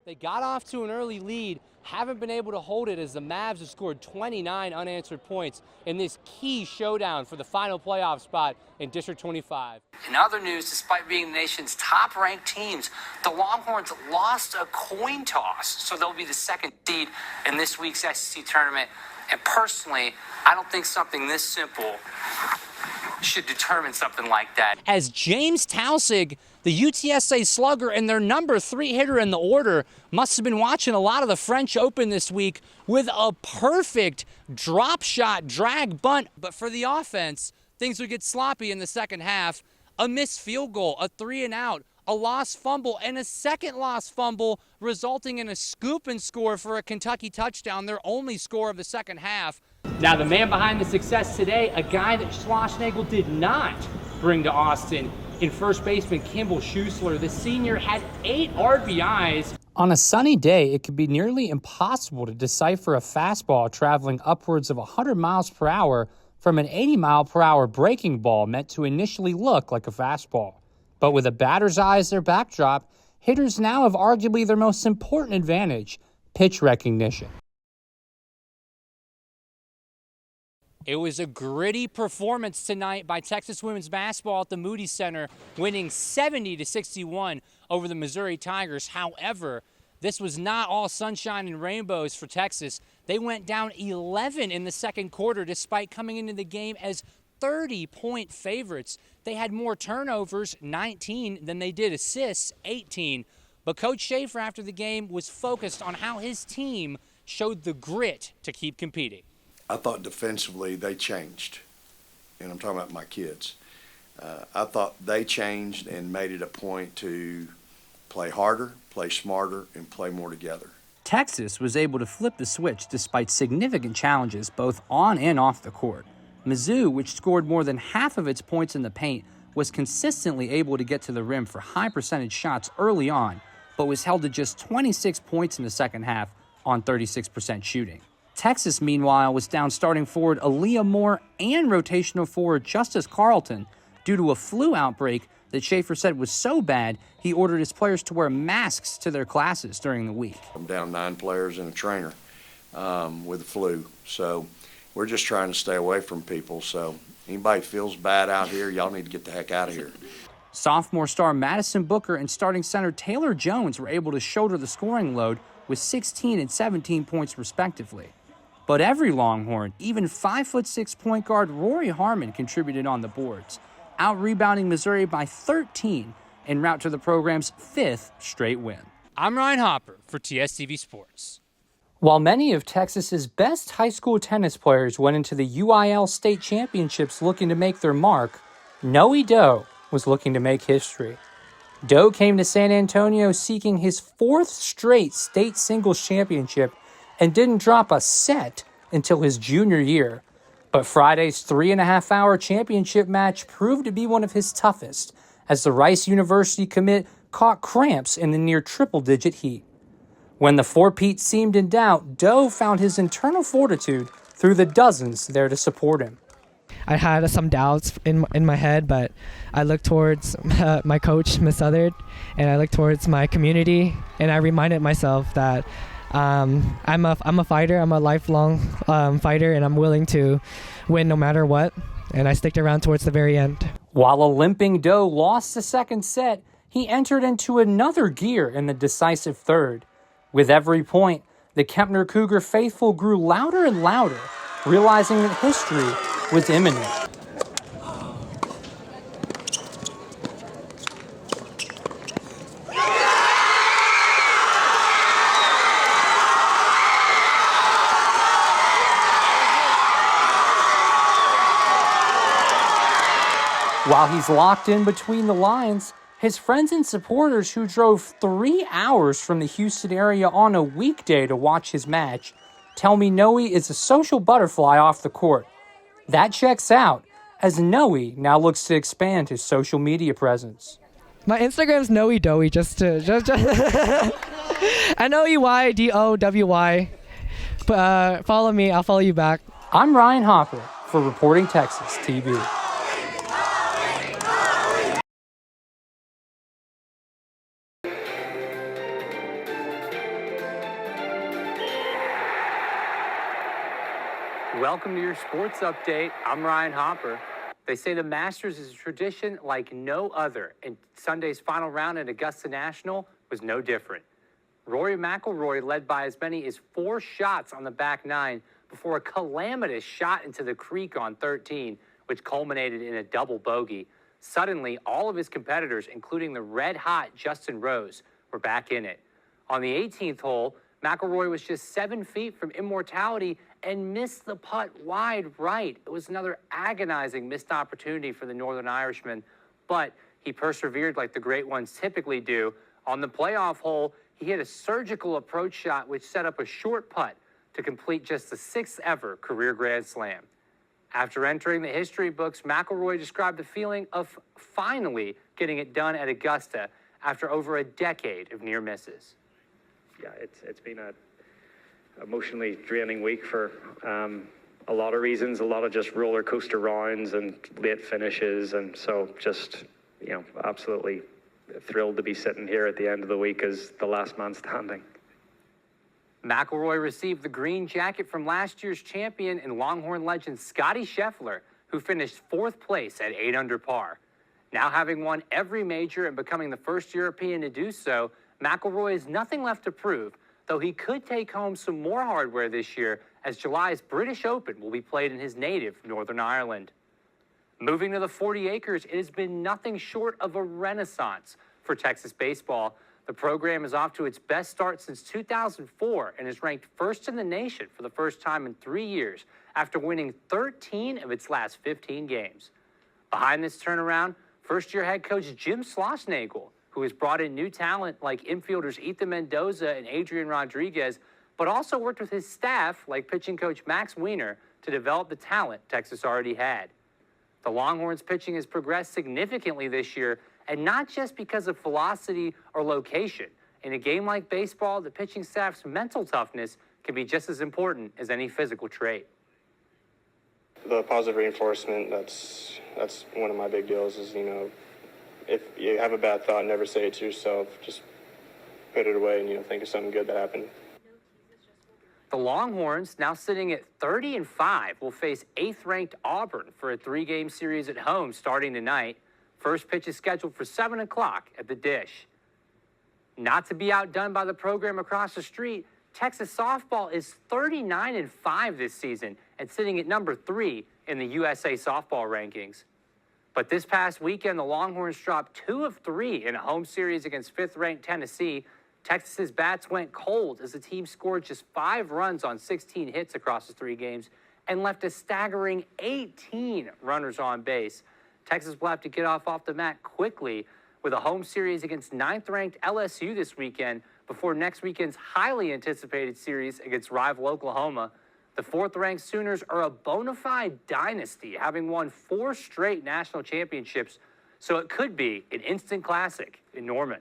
They got off to an early lead, haven't been able to hold it as the Mavs have scored 29 unanswered points in this key showdown for the final playoff spot in District 25. In other news, despite being the nation's top-ranked teams, the Longhorns lost a coin toss, so they'll be the second seed in this week's SEC tournament. And personally, I don't think something this simple should determine something like that. As James Tausig, the UTSA slugger and their number 3 hitter in the order, must have been watching a lot of the French Open this week with a perfect drop shot drag bunt. But for the offense, things would get sloppy in the second half. A missed field goal, a 3-and-out, a lost fumble, and a second lost fumble, resulting in a scoop and score for a Kentucky touchdown, their only score of the second half. Now, the man behind the success today, a guy that Schlossnagle did not bring to Austin, in first baseman Kimball Schuessler. The senior had 8 RBIs. On a sunny day, it could be nearly impossible to decipher a fastball traveling upwards of 100 miles per hour from an 80-mile-per-hour breaking ball meant to initially look like a fastball. But with a batter's eye as their backdrop, hitters now have arguably their most important advantage, pitch recognition. It was a gritty performance tonight by Texas women's basketball at the Moody Center, winning 70-61 over the Missouri Tigers. However, this was not all sunshine and rainbows for Texas. They went down 11 in the second quarter despite coming into the game as 30-point favorites. They had more turnovers, 19, than they did assists, 18. But Coach Schaefer, after the game, was focused on how his team showed the grit to keep competing. I thought defensively they changed, and I'm talking about my kids. I thought they changed and made it a point to play harder, play smarter, and play more together. Texas was able to flip the switch despite significant challenges both on and off the court. Mizzou, which scored more than half of its points in the paint, was consistently able to get to the rim for high percentage shots early on, but was held to just 26 points in the second half on 36% shooting. Texas, meanwhile, was down starting forward Aaliyah Moore and rotational forward Justice Carlton due to a flu outbreak that Schaefer said was so bad he ordered his players to wear masks to their classes during the week. I'm down 9 players and a trainer with the flu, so we're just trying to stay away from people. So anybody feels bad out here, y'all need to get the heck out of here. Sophomore star Madison Booker and starting center Taylor Jones were able to shoulder the scoring load with 16 and 17 points respectively. But every Longhorn, even 5'6" point guard Rory Harmon contributed on the boards, out-rebounding Missouri by 13 en route to the program's 5th straight win. I'm Ryan Hopper for TSTV Sports. While many of Texas's best high school tennis players went into the UIL state championships looking to make their mark, Noe Doe was looking to make history. Doe came to San Antonio seeking his 4th straight state singles championship and didn't drop a set until his junior year. But Friday's 3.5-hour championship match proved to be one of his toughest, as the Rice University commit caught cramps in the near triple-digit heat. When the four-peat seemed in doubt, Doe found his internal fortitude through the dozens there to support him. I had some doubts in my head, but I looked towards my coach, Miss Southard, and I looked towards my community, and I reminded myself that I'm a fighter. I'm a lifelong fighter, and I'm willing to win no matter what. And I sticked around towards the very end. While a limping Doe lost the second set, he entered into another gear in the decisive third. With every point, the Kempner Cougar faithful grew louder and louder, realizing that history was imminent. While he's locked in between the lines, his friends and supporters who drove 3 hours from the Houston area on a weekday to watch his match tell me Noe is a social butterfly off the court. That checks out, as Noe now looks to expand his social media presence. My Instagram's Noe Dowie, just NOEYDOWY. Follow me, I'll follow you back. I'm Ryan Hopper for Reporting Texas TV. Welcome to your sports update. I'm Ryan Hopper. They say the Masters is a tradition like no other, and Sunday's final round at Augusta National was no different. Rory McIlroy led by as many as 4 shots on the back 9 before a calamitous shot into the creek on 13, which culminated in a double bogey. Suddenly, all of his competitors, including the red-hot Justin Rose, were back in it. On the 18th hole, McIlroy was just 7 feet from immortality and missed the putt wide right. It was another agonizing missed opportunity for the Northern Irishman, but he persevered like the great ones typically do. On the playoff hole, he hit a surgical approach shot which set up a short putt to complete just the 6th ever career Grand Slam. After entering the history books, McIlroy described the feeling of finally getting it done at Augusta after over a decade of near misses. Yeah, it's been a emotionally draining week for a lot of reasons, a lot of just roller coaster rounds and late finishes, and so just, you know, absolutely thrilled to be sitting here at the end of the week as the last man standing. McIlroy received the green jacket from last year's champion and Longhorn legend Scottie Scheffler, who finished 4th place at 8 under par. Now having won every major and becoming the first European to do so, McIlroy has nothing left to prove, though he could take home some more hardware this year as July's British Open will be played in his native Northern Ireland. Moving to the 40 acres, it has been nothing short of a renaissance for Texas baseball. The program is off to its best start since 2004 and is ranked first in the nation for the first time in 3 years after winning 13 of its last 15 games. Behind this turnaround, first-year head coach Jim Schlossnagle, who has brought in new talent like infielders Ethan Mendoza and Adrian Rodriguez, but also worked with his staff, like pitching coach Max Weiner, to develop the talent Texas already had. The Longhorns' pitching has progressed significantly this year, and not just because of velocity or location. In a game like baseball, the pitching staff's mental toughness can be just as important as any physical trait. The positive reinforcement, that's one of my big deals is, you know, if you have a bad thought, never say it to yourself. Just put it away and, you know, think of something good that happened. The Longhorns, now sitting at 30-5, will face 8th-ranked Auburn for a 3-game series at home starting tonight. First pitch is scheduled for 7 o'clock at the Dish. Not to be outdone by the program across the street, Texas softball is 39-5 this season and sitting at number 3 in the USA softball rankings. But this past weekend, the Longhorns dropped 2 of 3 in a home series against 5th-ranked Tennessee. Texas's bats went cold as the team scored just 5 runs on 16 hits across the 3 games and left a staggering 18 runners on base. Texas will have to get off the mat quickly with a home series against 9th-ranked LSU this weekend before next weekend's highly anticipated series against rival Oklahoma. The 4th-ranked Sooners are a bona fide dynasty, having won 4 straight national championships, so it could be an instant classic in Norman.